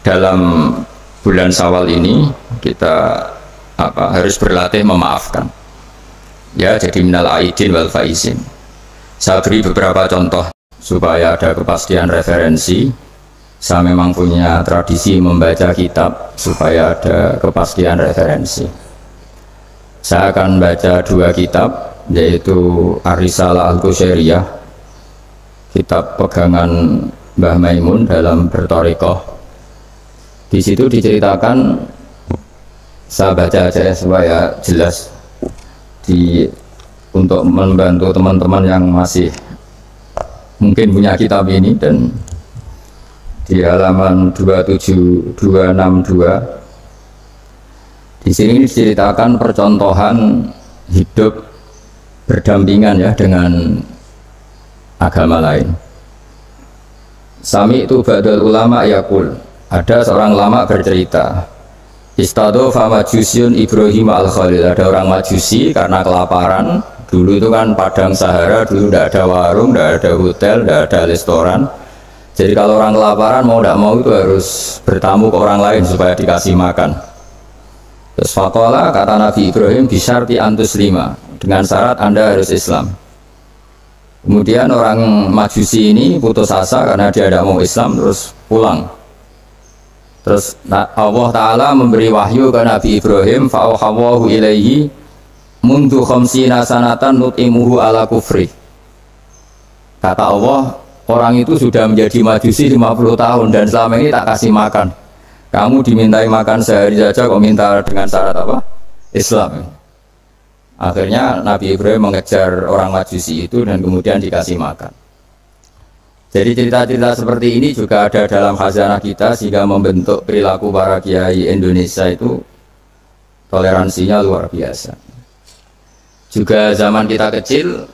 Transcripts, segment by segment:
dalam bulan Syawal ini kita harus berlatih memaafkan. Ya, jadi minal aidin wal faizin. Saya beri beberapa contoh supaya ada kepastian referensi. Saya memang punya tradisi membaca kitab supaya ada kepastian referensi. Saya akan baca dua kitab, yaitu Ar-Risalah Al-Qushairiyah, kitab pegangan Mbah Maimun dalam berthariqah. Di situ diceritakan, saya baca aja supaya jelas untuk membantu teman-teman yang masih mungkin punya kitab ini. Dan di halaman 27262 di sini diceritakan percontohan hidup berdampingan ya dengan agama lain. Sami itu ba'dal ulama yaqul, ada seorang ulama bercerita, Istadofa majusyun Ibrahim al-Khalil. Ada orang majusi karena kelaparan. Dulu itu kan padang Sahara, dulu tidak ada warung, tidak ada hotel, tidak ada restoran. Jadi kalau orang kelaparan mau tidak mau itu harus bertamu ke orang lain supaya dikasih makan. Terus faqala, kata Nabi Ibrahim, bisyarti antus lima, dengan syarat Anda harus Islam. Kemudian orang majusi ini putus asa karena dia tidak mau Islam, terus pulang. Terus Allah Ta'ala memberi wahyu ke Nabi Ibrahim, fa'auhawahu ilaihi mundu khamsina sanatan nut'imuhu ala kufri. Kata Allah, orang itu sudah menjadi majusi 50 tahun dan selama ini tak kasih makan. Kamu dimintai makan sehari saja, kok minta dengan syarat apa? Islam. Akhirnya Nabi Ibrahim mengejar orang majusi itu dan kemudian dikasih makan. Jadi cerita-cerita seperti ini juga ada dalam khazanah kita, sehingga membentuk perilaku para kiai Indonesia itu toleransinya luar biasa. Juga zaman kita kecil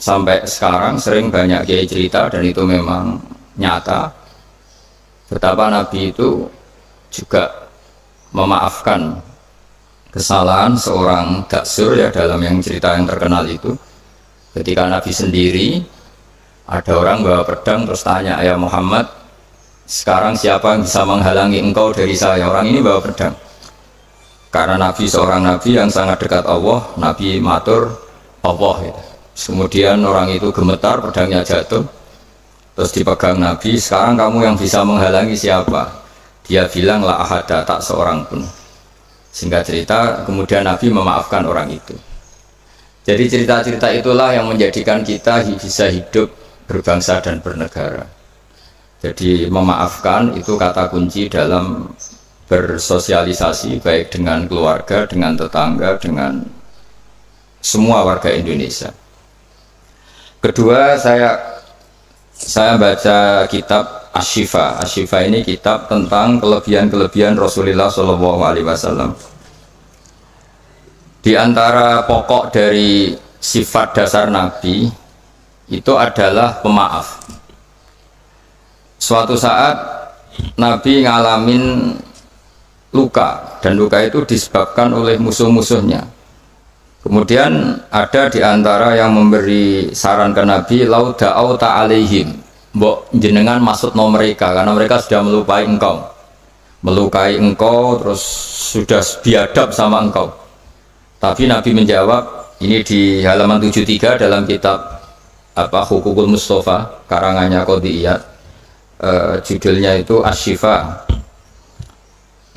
sampai sekarang sering banyak kiai cerita, dan itu memang nyata, betapa Nabi itu juga memaafkan kesalahan seorang daksur ya, dalam yang cerita yang terkenal itu. Ketika Nabi sendiri, ada orang bawa pedang terus tanya, ya Muhammad, sekarang siapa yang bisa menghalangi engkau dari saya? Orang ini bawa pedang. Karena Nabi seorang Nabi yang sangat dekat Allah, Nabi matur Allah gitu. Kemudian orang itu gemetar, pedangnya jatuh, terus dipegang Nabi, sekarang kamu yang bisa menghalangi siapa? Dia bilang la ahada, tak seorang pun. Singkat cerita, kemudian Nabi memaafkan orang itu. Jadi cerita-cerita itulah yang menjadikan kita bisa hidup berbangsa dan bernegara. Jadi memaafkan itu kata kunci dalam bersosialisasi, baik dengan keluarga, dengan tetangga, dengan semua warga Indonesia. Kedua, saya baca kitab Asy-Syifa. Asy-Syifa ini kitab tentang kelebihan-kelebihan Rasulullah SAW. Di antara pokok dari sifat dasar Nabi itu adalah pemaaf. Suatu saat Nabi ngalamin luka, dan luka itu disebabkan oleh musuh-musuhnya. Kemudian ada di antara yang memberi saran ke Nabi, lau da'au ta'alaihim, mbok jenengan maksudno mereka, karena mereka sudah melukai engkau, terus sudah biadab sama engkau. Tapi Nabi menjawab, ini di halaman 73 dalam kitab Hukukul Mustafa karangannya Qodiyat, judulnya itu Asy-Syifa.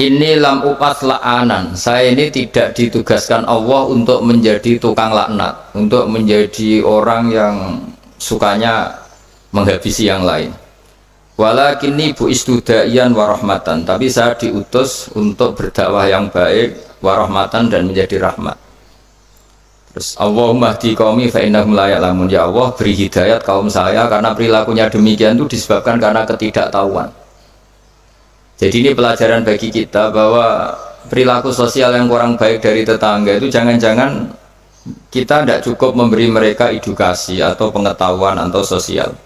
Ini lam upas la'anan, saya ini tidak ditugaskan Allah untuk menjadi tukang laknat, untuk menjadi orang yang sukanya menghabisi yang lain. Walakinni bu'istu da'iyan warahmatan, tapi saya diutus untuk berdakwah yang baik, warahmatan, dan menjadi rahmat. Terus Allahumma hdi qaumi fa innahum la ya'lamun, ya Allah beri hidayat kaum saya, karena perilakunya demikian itu disebabkan karena ketidaktahuan. Jadi ini pelajaran bagi kita bahwa perilaku sosial yang kurang baik dari tetangga itu jangan-jangan kita tidak cukup memberi mereka edukasi atau pengetahuan atau sosial.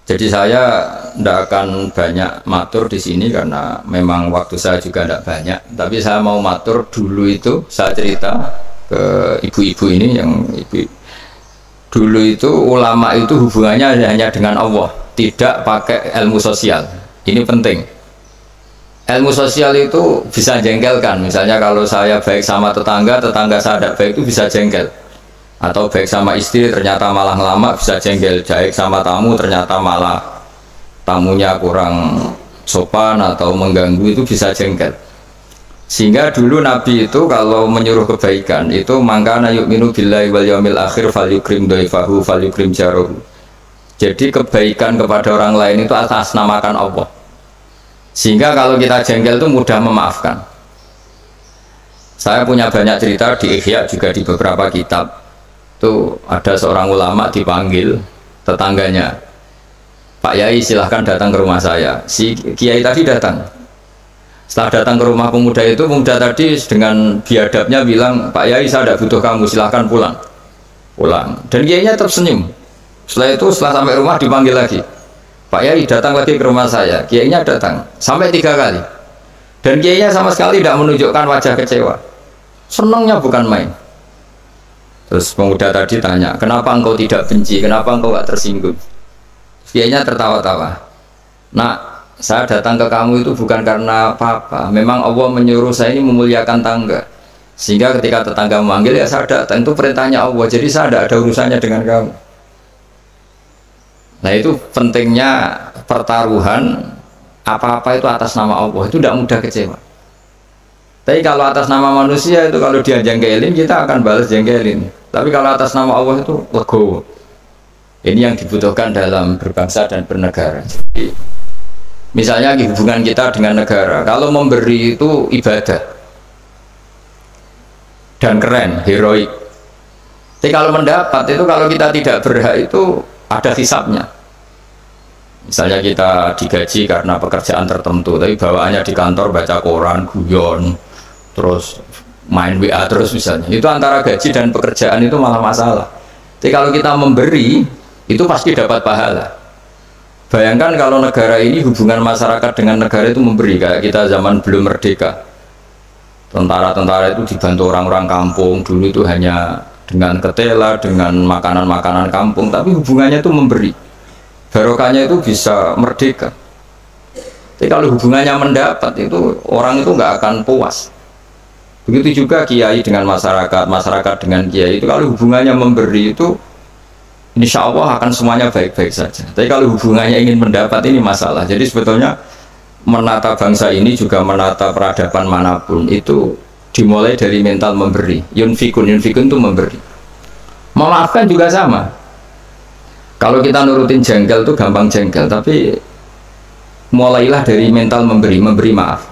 Jadi saya tidak akan banyak matur di sini karena memang waktu saya juga tidak banyak. Tapi saya mau matur dulu itu, saya cerita ke ibu-ibu ini, yang ibu dulu itu ulama itu hubungannya hanya dengan Allah, tidak pakai ilmu sosial. Ini penting. Ilmu sosial itu bisa jengkelkan. Misalnya kalau saya baik sama tetangga, tetangga saya tidak baik itu bisa jengkel. Atau baik sama istri ternyata malah lama bisa jengkel. Baik sama tamu ternyata malah tamunya kurang sopan atau mengganggu itu bisa jengkel. Sehingga dulu Nabi itu kalau menyuruh kebaikan itu mangkana yu'minu billahi wal yaumil akhir falyukrim dhaifahu falyukrim jarahu. Jadi kebaikan kepada orang lain itu atas namakan Allah. Sehingga kalau kita jengkel itu mudah memaafkan. Saya punya banyak cerita di Ihya juga di beberapa kitab. Itu ada seorang ulama dipanggil tetangganya, Pak Yai silahkan datang ke rumah saya. Si Kiai tadi datang. Setelah datang ke rumah pemuda itu, pemuda tadi dengan biadabnya bilang, Pak Yai saya tidak butuh kamu, silahkan pulang. Pulang. Dan Kiainya tersenyum. Setelah itu setelah sampai rumah dipanggil lagi, Pak Yai datang lagi ke rumah saya. Kiainya datang sampai 3 kali dan Kiainya sama sekali tidak menunjukkan wajah kecewa. Senangnya bukan main. Terus pemuda tadi tanya, kenapa engkau tidak benci, kenapa engkau gak tersinggung? Kiainya tertawa-tawa. Nak, saya datang ke kamu itu bukan karena apa-apa. Memang Allah menyuruh saya ini memuliakan tangga, sehingga ketika tetangga memanggil ya saya datang, itu perintahnya Allah. Jadi saya tidak ada urusannya dengan kamu. Nah itu pentingnya pertaruhan apa-apa itu atas nama Allah, itu tidak mudah kecewa. Tapi kalau atas nama manusia itu kalau dia jengkelin kita akan balas jengkelin. Tapi kalau atas nama Allah itu legowo. Ini yang dibutuhkan dalam berbangsa dan bernegara. Jadi, misalnya hubungan kita dengan negara, kalau memberi itu ibadah dan keren, heroik. Tapi kalau mendapat itu kalau kita tidak berhak itu ada hisabnya. Misalnya kita digaji karena pekerjaan tertentu, tapi bawaannya di kantor baca koran, guyon, terus main WA terus misalnya. Itu antara gaji dan pekerjaan itu malah masalah. Tapi kalau kita memberi, itu pasti dapat pahala. Bayangkan kalau negara ini hubungan masyarakat dengan negara itu memberi, kayak kita zaman belum merdeka. Tentara-tentara itu dibantu orang-orang kampung, dulu itu hanya dengan ketela, dengan makanan-makanan kampung, tapi hubungannya itu memberi, barokahnya itu bisa merdeka. Tapi kalau hubungannya mendapat itu orang itu nggak akan puas. Begitu juga kiai dengan masyarakat, masyarakat dengan kiai itu kalau hubungannya memberi itu insya Allah akan semuanya baik-baik saja. Tapi kalau hubungannya ingin mendapat ini masalah. Jadi sebetulnya menata bangsa ini juga menata peradaban manapun itu dimulai dari mental memberi. Yunfikun itu memberi. Memaafkan juga sama. Kalau kita nurutin jengkel itu gampang jengkel, tapi mulailah dari mental memberi maaf.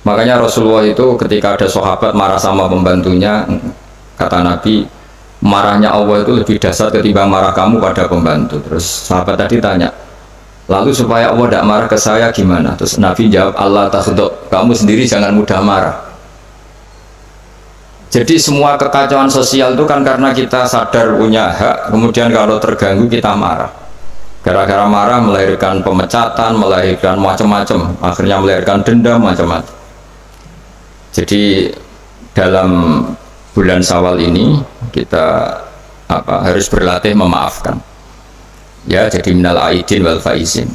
Makanya Rasulullah itu ketika ada sahabat marah sama pembantunya, kata Nabi, marahnya Allah itu lebih dahsyat ketimbang marah kamu pada pembantu. Terus sahabat tadi tanya, lalu supaya Allah tidak marah ke saya gimana? Terus Nabi jawab, Allah takhdab, kamu sendiri jangan mudah marah. Jadi semua kekacauan sosial itu kan karena kita sadar punya hak, kemudian kalau terganggu kita marah. Gara-gara marah melahirkan pemecatan, melahirkan macam-macam, akhirnya melahirkan dendam macam-macam. Jadi dalam bulan Syawal ini kita harus berlatih memaafkan. Ya, jadi minal aidin wal faizin.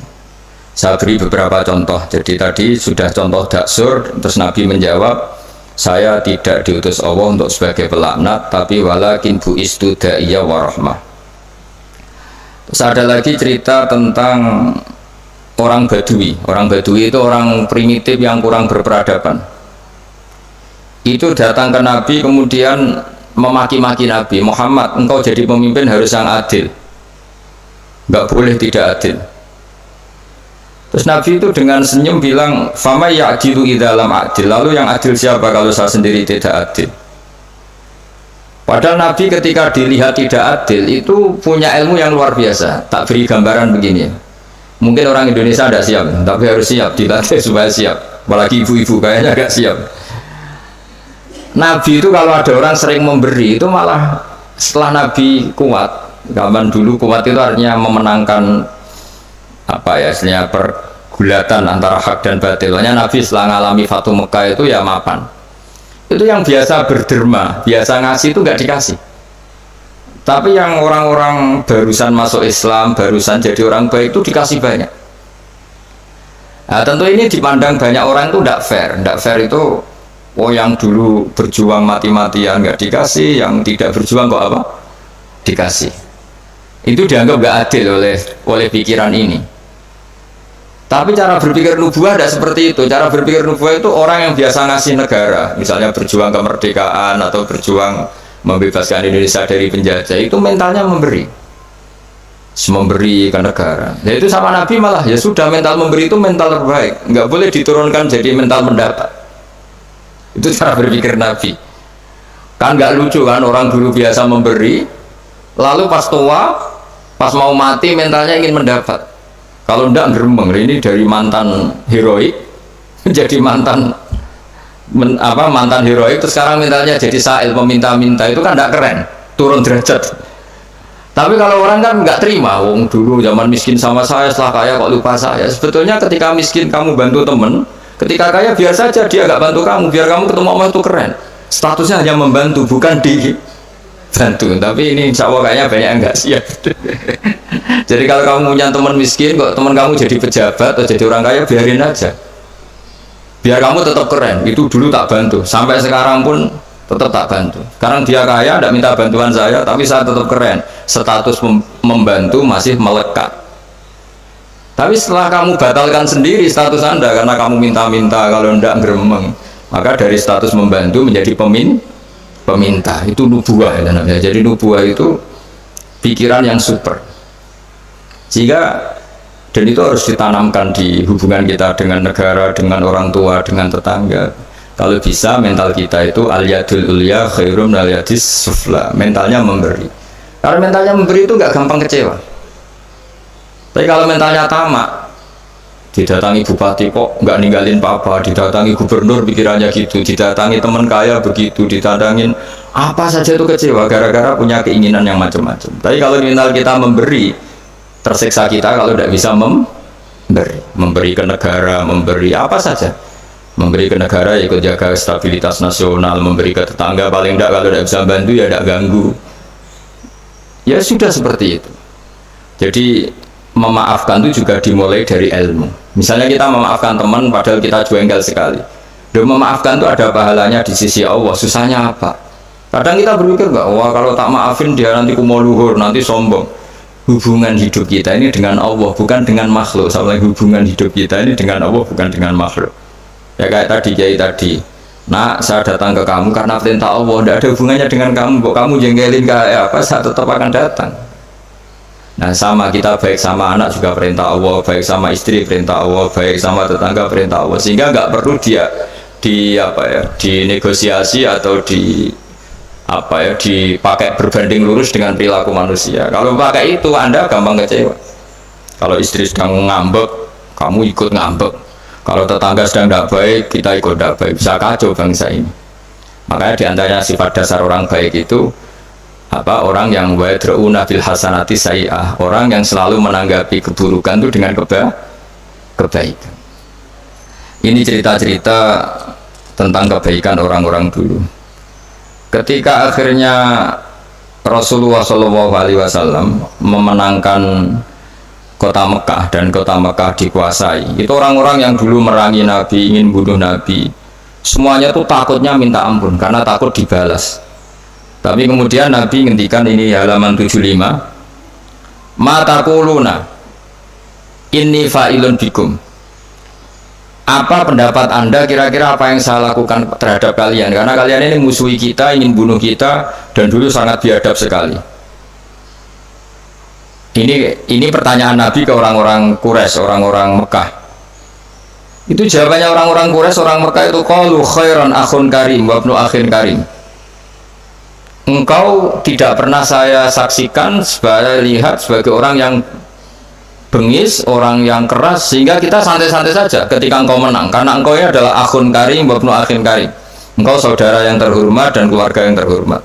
Saya beri beberapa contoh. Jadi tadi sudah contoh daksur, terus Nabi menjawab, saya tidak diutus Allah untuk sebagai pelaknat, tapi walakin bu'istu da'iyya wa rahmah. Terus ada lagi cerita tentang orang Badui. Orang Badui itu orang primitif yang kurang berperadaban. Itu datang ke Nabi kemudian memaki-maki Nabi, Muhammad, engkau jadi pemimpin harus yang adil, nggak boleh tidak adil. Terus Nabi itu dengan senyum bilang, fama ya'dilu idzalam adil, lalu yang adil siapa kalau saya sendiri tidak adil? Padahal Nabi ketika dilihat tidak adil itu punya ilmu yang luar biasa. Tak beri gambaran begini, mungkin orang Indonesia tidak siap, tapi harus siap, dilatih supaya siap. Apalagi ibu-ibu kayaknya agak siap. Nabi itu kalau ada orang sering memberi itu malah setelah Nabi kuat, zaman dulu kuat itu artinya memenangkan apa ya, istilahnya pergulatan antara hak dan batil. Hanya Nabi setelah ngalami Fatu Mekah itu ya mapan. Itu yang biasa berderma, biasa ngasih itu nggak dikasih. Tapi yang orang-orang barusan masuk Islam, barusan jadi orang baik itu dikasih banyak. Nah, tentu ini dipandang banyak orang itu tidak fair. Tidak fair itu, oh yang dulu berjuang mati-matian nggak dikasih, yang tidak berjuang kok apa? Dikasih. Itu dianggap nggak adil oleh pikiran ini. Tapi cara berpikir nubuah tidak seperti itu. Cara berpikir nubuah itu orang yang biasa ngasih negara, misalnya berjuang kemerdekaan atau berjuang membebaskan Indonesia dari penjajah, itu mentalnya memberi ke negara. Ya itu sama Nabi malah ya sudah, mental memberi itu mental terbaik, nggak boleh diturunkan jadi mental mendapat. Itu cara berpikir Nabi. Kan nggak lucu kan, orang dulu biasa memberi, lalu pas tua, pas mau mati mentalnya ingin mendapat. Kalau ndak geremeng, ini dari mantan heroik jadi mantan heroik, terus sekarang mentalnya jadi sa'il, meminta-minta, itu kan ndak keren, turun derajat. Tapi kalau orang kan nggak terima, wong dulu zaman miskin sama saya, setelah kaya kok lupa saya. Sebetulnya ketika miskin kamu bantu temen, ketika kaya biasa aja dia nggak bantu kamu, biar kamu ketemu Allah itu keren. Statusnya hanya membantu, bukan dibantu. Tapi ini insya Allah kayaknya banyak yang nggak siap. Jadi kalau kamu punya teman miskin, kok teman kamu jadi pejabat atau jadi orang kaya, biarin aja. Biar kamu tetap keren. Itu dulu tak bantu, sampai sekarang pun tetap tak bantu. Sekarang dia kaya, tidak minta bantuan saya, tapi saya tetap keren. Status membantu masih melekat. Tapi setelah kamu batalkan sendiri status Anda karena kamu minta-minta, kalau tidak geremeng, maka dari status membantu menjadi peminta. Itu nubuah ya namanya. Jadi nubuah itu pikiran yang super. Sehingga dan itu harus ditanamkan di hubungan kita dengan negara, dengan orang tua, dengan tetangga. Kalau bisa mental kita itu al-yadul ulya khairum al-yadis sufla, mentalnya memberi. Kalau mentalnya memberi itu nggak gampang kecewa. Tapi kalau mentalnya tamak, didatangi bupati kok nggak ninggalin papa, didatangi gubernur pikirannya gitu, didatangi teman kaya begitu, ditandangin apa saja itu kecewa gara-gara punya keinginan yang macam-macam. Tapi kalau mental kita memberi, tersiksa kita kalau tidak bisa memberi ke negara, memberi apa saja. Memberi ke negara ikut jaga stabilitas nasional, memberi ke tetangga paling tidak kalau tidak bisa bantu ya tidak ganggu. Ya sudah seperti itu. Jadi memaafkan itu juga dimulai dari ilmu. Misalnya kita memaafkan teman padahal kita jengkel sekali, dan memaafkan itu ada pahalanya di sisi Allah. Susahnya apa? Kadang kita berpikir enggak, wah kalau tak maafin dia nanti kumo luhur, nanti sombong. Hubungan hidup kita ini dengan Allah, bukan dengan makhluk. Sama hubungan hidup kita ini dengan Allah, bukan dengan makhluk. Ya kayak tadi kiai tadi, nak saya datang ke kamu karena perintah Allah, tidak ada hubungannya dengan kamu. Kok kamu jengkelin kayak apa, saya tetap akan datang. Nah sama kita, baik sama anak juga perintah Allah, baik sama istri perintah Allah, baik sama tetangga perintah Allah. Sehingga nggak perlu dia dinegosiasi atau dipakai berbanding lurus dengan perilaku manusia. Kalau pakai itu Anda gampang kecewa. Kalau istri sedang ngambek, kamu ikut ngambek. Kalau tetangga sedang tidak baik, kita ikut tidak baik, bisa kacau bangsa ini. Makanya diantaranya sifat dasar orang baik itu orang yang wadra'una bil hasanati sayi'ah, orang yang selalu menanggapi keburukan itu dengan kebaikan. Ini cerita-cerita tentang kebaikan orang-orang dulu. Ketika akhirnya Rasulullah SAW memenangkan kota Mekah dan kota Mekah dikuasai, itu orang-orang yang dulu merangi Nabi, ingin bunuh Nabi, semuanya tuh takutnya minta ampun karena takut dibalas. Tapi kemudian Nabi ngendikan, ini halaman 75, mata kuluna inni fa'ilun bikum, apa pendapat Anda kira-kira apa yang saya lakukan terhadap kalian, karena kalian ini musuhi kita, ingin bunuh kita, dan dulu sangat biadab sekali. Ini pertanyaan Nabi ke orang-orang Quraisy, orang-orang Mekah. Itu jawabannya orang-orang Quraisy, orang Mekah itu, qalu khairan akhun karim wa ibnu akhin karim. Engkau tidak pernah saya saksikan lihat sebagai orang yang bengis, orang yang keras, sehingga kita santai-santai saja ketika engkau menang, karena engkau ini adalah akhun karim wa ibnu akhin karim. Engkau saudara yang terhormat dan keluarga yang terhormat.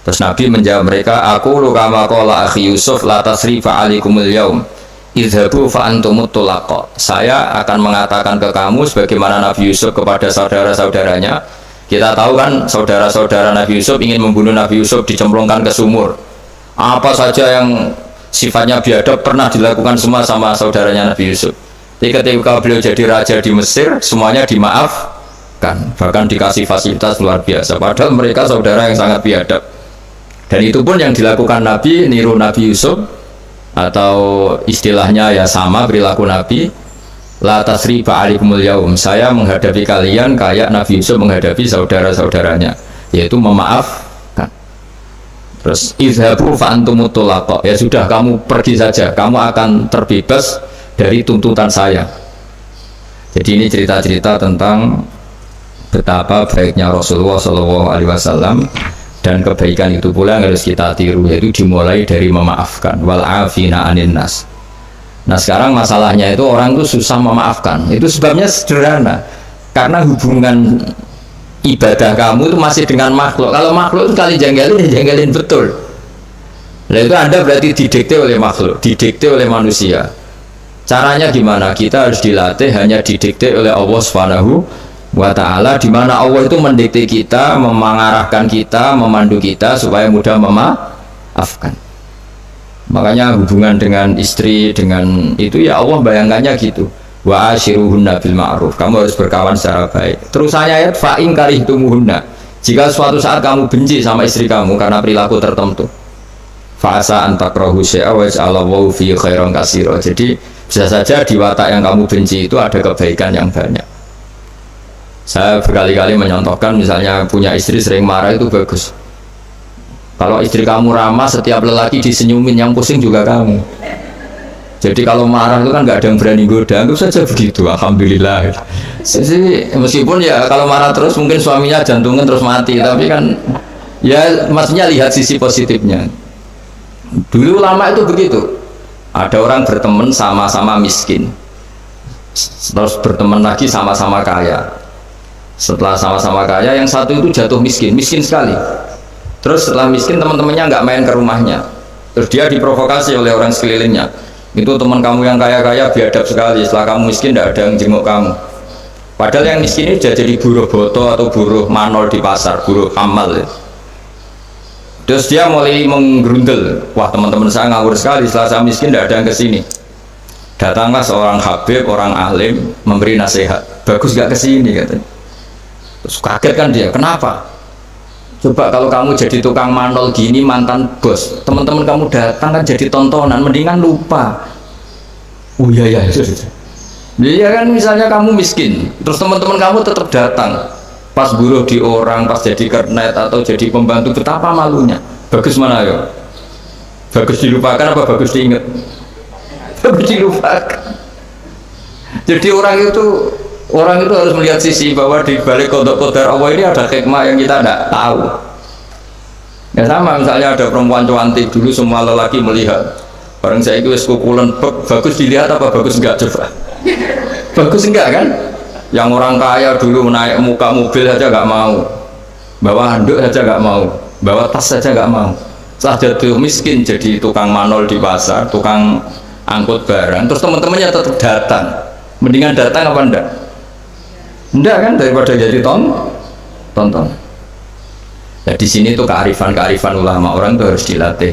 Terus Nabi menjawab mereka, aku lukama qala akhi Yusuf la tasrifa alikumul yaum idhabu fa antumut tulaqa. Saya akan mengatakan ke kamu sebagaimana Nabi Yusuf kepada saudara-saudaranya. Kita tahu kan saudara-saudara Nabi Yusuf ingin membunuh Nabi Yusuf, dicemplungkan ke sumur. Apa saja yang sifatnya biadab pernah dilakukan semua sama saudaranya Nabi Yusuf. Tapi ketika beliau jadi raja di Mesir, semuanya dimaafkan, bahkan dikasih fasilitas luar biasa. Padahal mereka saudara yang sangat biadab. Dan itu pun yang dilakukan Nabi, niru Nabi Yusuf, atau istilahnya ya sama perilaku Nabi. La tasriba alaikumul yaum, saya menghadapi kalian kayak Nabi Yusuf menghadapi saudara-saudaranya, yaitu memaafkan. Terus izhabu fa antumut tulaqa, ya sudah kamu pergi saja, kamu akan terbebas dari tuntutan saya. Jadi ini cerita-cerita tentang betapa baiknya Rasulullah SAW, dan kebaikan itu pula yang harus kita tiru, yaitu dimulai dari memaafkan. Wal afina anin nas. Nah sekarang masalahnya itu orang itu susah memaafkan. Itu sebabnya sederhana, karena hubungan ibadah kamu itu masih dengan makhluk. Kalau makhluk itu kali janggalin, ya janggalin betul. Nah itu Anda berarti didikte oleh makhluk, didikte oleh manusia. Caranya gimana? Kita harus dilatih hanya didikte oleh Allah Subhanahu wa ta'ala, di mana Allah itu mendikte kita, mengarahkan kita, memandu kita supaya mudah memaafkan. Makanya hubungan dengan istri, dengan itu ya Allah bayangkannya gitu. Wa ashiruhunna bil ma'ruf, kamu harus berkawan secara baik. Terusannya ayat fa in karihtumuhunna, jika suatu saat kamu benci sama istri kamu karena perilaku tertentu, fa asa an takrahu syai'a wa ja'alallahu fi khairan katsira. Jadi bisa saja di watak yang kamu benci itu ada kebaikan yang banyak. Saya berkali-kali menyontohkan, misalnya punya istri sering marah itu bagus. Kalau istri kamu ramah, setiap lelaki disenyumin, yang pusing juga kamu. Jadi kalau marah itu kan nggak ada yang berani goda, itu saja begitu. Alhamdulillah. Meskipun ya kalau marah terus mungkin suaminya jantungnya terus mati, tapi kan ya maksudnya lihat sisi positifnya. Dulu ulama itu begitu. Ada orang berteman sama-sama miskin, terus berteman lagi sama-sama kaya. Setelah sama-sama kaya, yang satu itu jatuh miskin, miskin sekali. Terus setelah miskin, teman-temannya nggak main ke rumahnya. Terus dia diprovokasi oleh orang sekelilingnya. Itu teman kamu yang kaya-kaya biadab sekali, setelah kamu miskin tidak ada yang jenguk kamu. Padahal yang miskin ini sudah jadi buruh boto atau buruh manol di pasar, buruh amal ya. Terus dia mulai menggerundel, wah teman-teman saya ngawur sekali, setelah saya miskin tidak ada yang kesini. Datanglah seorang habib, orang alim, memberi nasihat, bagus gak kesini katanya. Terus kaget kan dia, kenapa? Coba kalau kamu jadi tukang manol gini, mantan bos, teman-teman kamu datang kan jadi tontonan, mendingan lupa. Oh iya iya, iya kan, misalnya kamu miskin, terus teman-teman kamu tetap datang. Pas buruh di orang, pas jadi kernet atau jadi pembantu, betapa malunya. Bagus mana ya? Bagus dilupakan apa bagus diingat? Bagus dilupakan. Jadi orang itu harus melihat sisi bahwa di balik kodok kodar Allah ini ada hikmah yang kita tidak tahu. Ya sama, misalnya ada perempuan cantik, dulu semua lelaki melihat. Barang saya itu kukulan, bagus dilihat apa bagus enggak coba? Bagus enggak kan? Yang orang kaya dulu naik muka mobil saja nggak mau, bawa handuk saja nggak mau, bawa tas saja nggak mau. Setelah jatuh miskin jadi tukang manol di pasar, tukang angkut barang, terus teman-temannya tetap datang. Mendingan datang apa enggak? Enggak kan, daripada jadi tonton. Nah, di sini tuh kearifan ulama, orang tuh harus dilatih.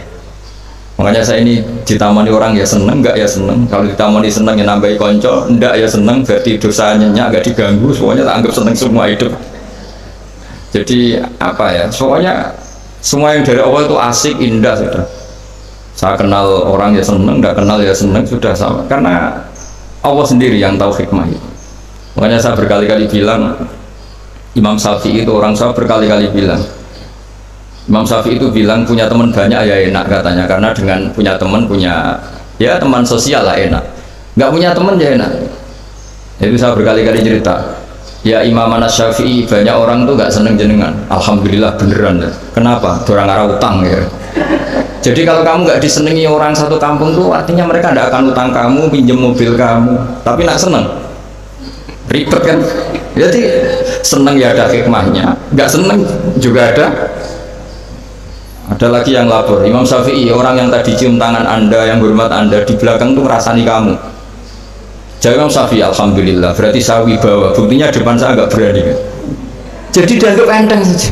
Makanya saya ini ditamani orang ya seneng, enggak ya seneng. Kalau ditamani seneng ya nambahi konco, enggak ya seneng, berarti dosanya enggak diganggu, semuanya tak anggap seneng semua hidup. Jadi apa ya, pokoknya semua yang dari Allah itu asik, indah sudah. Saya kenal orang ya seneng, enggak kenal ya seneng, sudah sama. Karena Allah sendiri yang tahu hikmah itu. Makanya saya berkali-kali bilang, Imam Syafi'i itu orang, saya berkali-kali bilang, Imam Syafi'i itu bilang punya teman banyak ya enak katanya, karena dengan punya teman, punya ya teman sosial lah enak. Nggak punya teman ya enak. Itu saya berkali-kali cerita, ya Imam Syafi'i banyak orang tuh nggak seneng jenengan. Alhamdulillah beneran. Kenapa? Orang arah utang ya. Jadi kalau kamu nggak disenangi orang satu kampung tuh artinya mereka nggak akan utang kamu, pinjam mobil kamu, tapi nggak seneng. Ribet kan? Jadi seneng ya ada hikmahnya, nggak seneng juga ada. Ada lagi yang lapor, Imam Syafi'i, orang yang tadi cium tangan Anda, yang hormat Anda, di belakang tuh ngerasani kamu. Jawab Imam Syafi'i, Alhamdulillah, berarti saya wibawa, buktinya depan saya nggak berani kan? Jadi dianggap enteng saja.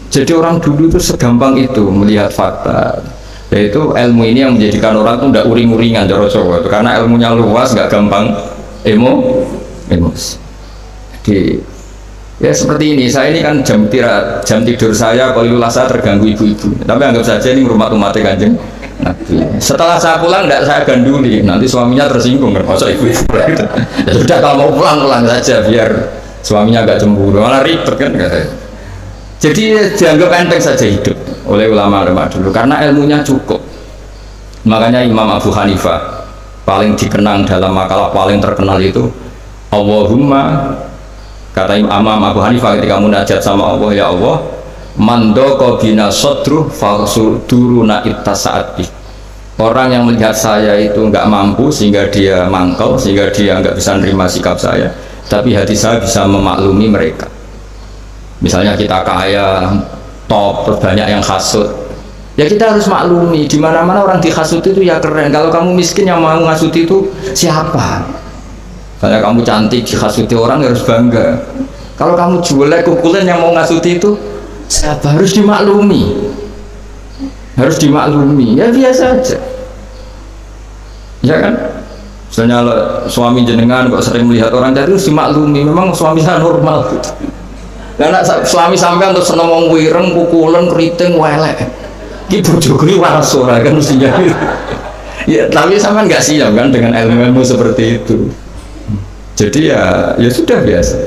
Jadi orang dulu itu segampang itu melihat fakta. Yaitu ilmu ini yang menjadikan orang tuh tidak uring-uringan cara Jawa, karena ilmunya luas, nggak gampang emosi. Jadi ya seperti ini, saya ini kan jam tidur saya kalau saya terganggu ibu-ibu, tapi anggap saja ini rumah Kanjeng Nabi. Setelah saya pulang tidak saya ganduli, nanti suaminya tersinggung kan, masa ibu-ibu gitu. Ya sudah, kalau mau pulang saja biar suaminya agak cemburu, malah ribet kan. Jadi dianggap enteng saja hidup oleh ulama-ulama dulu karena ilmunya cukup. Makanya Imam Abu Hanifah paling dikenang dalam makalah paling terkenal itu Allahumma, kata Imam Abu Hanifah ketika munajat sama Allah, ya Allah, mandoko bina sodruh falsuduruna ittasa'at bih. Orang yang melihat saya itu nggak mampu sehingga dia mangkel, sehingga dia nggak bisa nerima sikap saya, tapi hati saya bisa memaklumi mereka. Misalnya kita kaya, top, terus banyak yang hasut, ya kita harus maklumi. Di mana-mana orang dihasut itu ya keren. Kalau kamu miskin yang mau ngasut itu siapa? Kalau kamu cantik dihasuti orang harus bangga. Kalau kamu jelek kukulan yang mau ngasuti itu siapa? Harus dimaklumi. Harus dimaklumi. Ya biasa aja. Ya kan? Misalnya suami jenengan kok sering melihat orang cantik harus dimaklumi. Memang suami saya normal gitu. Karena suami sampai untuk seneng wong wireng, pukulan, keriting, welek. Ki bojoku iki waras ora kan mestinya. Ya, tapi sampean nggak siap kan dengan ilmu-ilmu seperti itu. Jadi ya sudah biasa.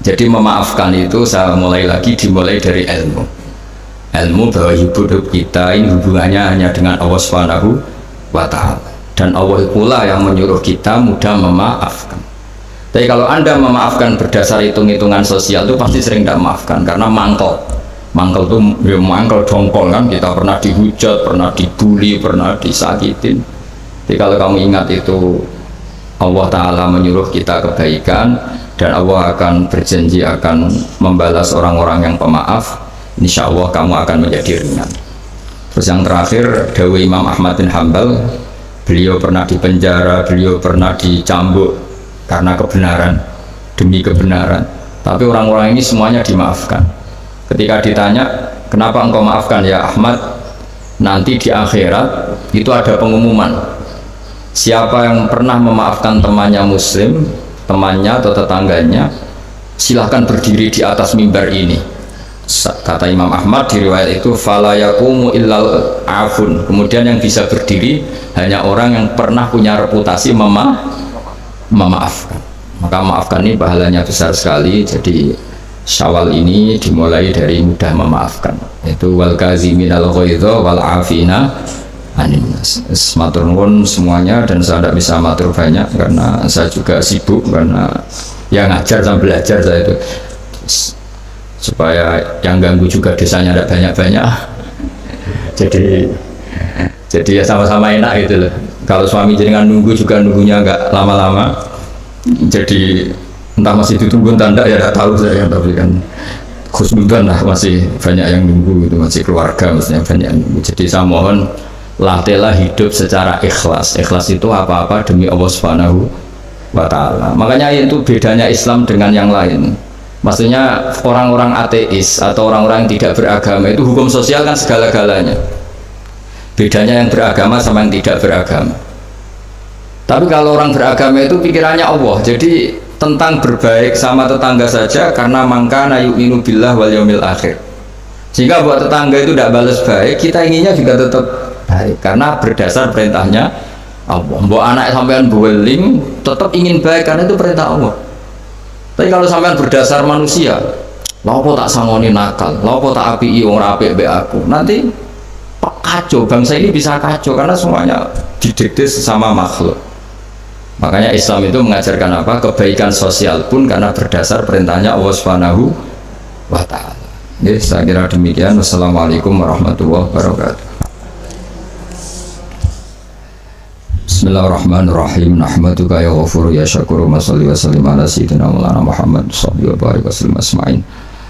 Jadi memaafkan itu saya dimulai dari ilmu. Ilmu bahwa hidup kita ini hubungannya hanya dengan Allah Subhanahu wa Ta'ala. Dan Allah pula yang menyuruh kita mudah memaafkan. Tapi kalau Anda memaafkan berdasar hitung-hitungan sosial itu pasti sering tidak memaafkan karena mangkel itu ya mangkel dongkol kan, kita pernah dihujat, pernah dibully, pernah disakitin. Jadi kalau kamu ingat itu Allah Ta'ala menyuruh kita kebaikan dan Allah akan berjanji akan membalas orang-orang yang pemaaf, insya Allah kamu akan menjadi ringan. Terus yang terakhir dawuh Imam Ahmad bin Hanbal, beliau pernah dipenjara, beliau pernah dicambuk karena kebenaran, demi kebenaran, tapi orang-orang ini semuanya dimaafkan. Ketika ditanya kenapa engkau maafkan ya Ahmad, nanti di akhirat itu ada pengumuman, siapa yang pernah memaafkan temannya muslim, temannya atau tetangganya, silahkan berdiri di atas mimbar ini. Kata Imam Ahmad di riwayat itu fala yaqumu illal afun, kemudian yang bisa berdiri hanya orang yang pernah punya reputasi memaafkan. Maka maafkan ini pahalanya besar sekali. Jadi Syawal ini dimulai dari mudah memaafkan, itu wal kaziminal ghaidha wal afina anin nas. Matur nuwun semuanya, dan saya tidak bisa matur banyak karena saya juga sibuk, karena ya ngajar sama belajar saya itu, supaya yang ganggu juga desanya tidak banyak-banyak. jadi ya sama-sama enak gitu loh. Kalau suami jenengan nunggu juga nunggunya nggak lama-lama, jadi entah masih ditunggu tanda ya tidak tahu saya, tapi kan khusnudan lah, masih banyak yang nunggu gitu, masih keluarga maksudnya banyak yang nunggu. Jadi saya mohon latihlah hidup secara ikhlas. Ikhlas itu apa-apa demi Allah Subhanahu wa Ta'ala. Makanya itu bedanya Islam dengan yang lain. Maksudnya orang-orang ateis atau orang-orang yang tidak beragama itu hukum sosial kan segala-galanya. Bedanya yang beragama sama yang tidak beragama. Tapi kalau orang beragama itu pikirannya Allah, jadi tentang berbaik sama tetangga saja karena mangkana yu'minu billah wal yaumil akhir. Sehingga buat tetangga itu tidak balas baik, kita inginnya juga tetap baik karena berdasar perintahnya Allah. Mbok anak sampean beweling tetap ingin baik karena itu perintah Allah. Tapi kalau sampean berdasar manusia, lapo tak sangoni nakal, lapo tak apii wong apik mbek aku, nanti kacau, bangsa ini bisa kacau karena semuanya didikte sesama makhluk. Makanya Islam itu mengajarkan apa? Kebaikan sosial pun karena berdasar perintahnya Allah Subhanahu wa Ta'ala. Jadi saya kira demikian. Wassalamualaikum warahmatullahi wabarakatuh. Bismillahirrahmanirrahim. Nahmaduka ya ghafuru ya syakuru wa salli wa sallim ala sayyidina maulana Muhammad sallallahu alaihi wasallam asma'in.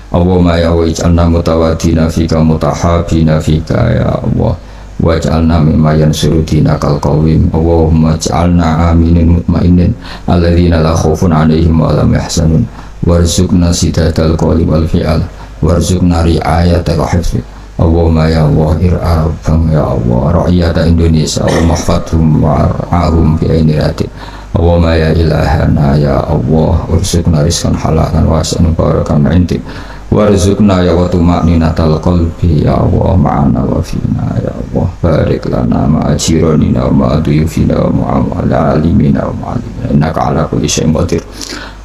Allahumma ya waj'alna mutawadina fika mutahabina fika ya Allah. Waj'alna mimma yansuru dinakal qawim. Allahumma ja'alna aminin mutmainin alladzina la khaufun 'alaihim wa lam yahzanun warzuqna sidatal qawli wal fi'al warzuqna ri'ayatal hifzi Allahumma ya Allah ir'abang ya Allah ra'iyata Indonesia wa mahfadhum war'ahum bi'ainiratin Allahumma ya ilahana ya Allah ursukna rizkan halalan wasan barakan intik warzuqna ya wa tuma'ninatal qalbi ya Allah ma'ana wa fina ya Allah barik lana ma'ajiranina wa ma'aduyufina wa mu'amala alimina wa ma'alimina innaka ala kulli syai'in qadir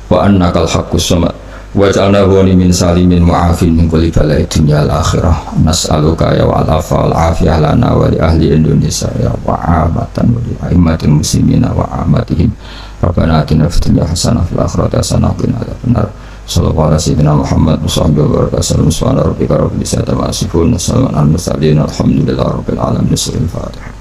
wa annakal haqqus samad waj'alna huwani min salimin mu'afin min kulli balai dunya al-akhirah nas'aluka ya wa'alafa wal-afiyah lana wa li ahli Indonesia ya wa'amatan wa li a'immatil muslimina wa amatihim rabbana atina fid dunya hasanah fil akhirati hasanah wa qina adzabannar sallallahu alaihi sayyidina Muhammad wa sahbihi wa barakatuh subhana rabbika rabbil izzati amma yasifun wa salamun alal mursalin alhamdulillahi rabbil alamin. Al-Fatihah.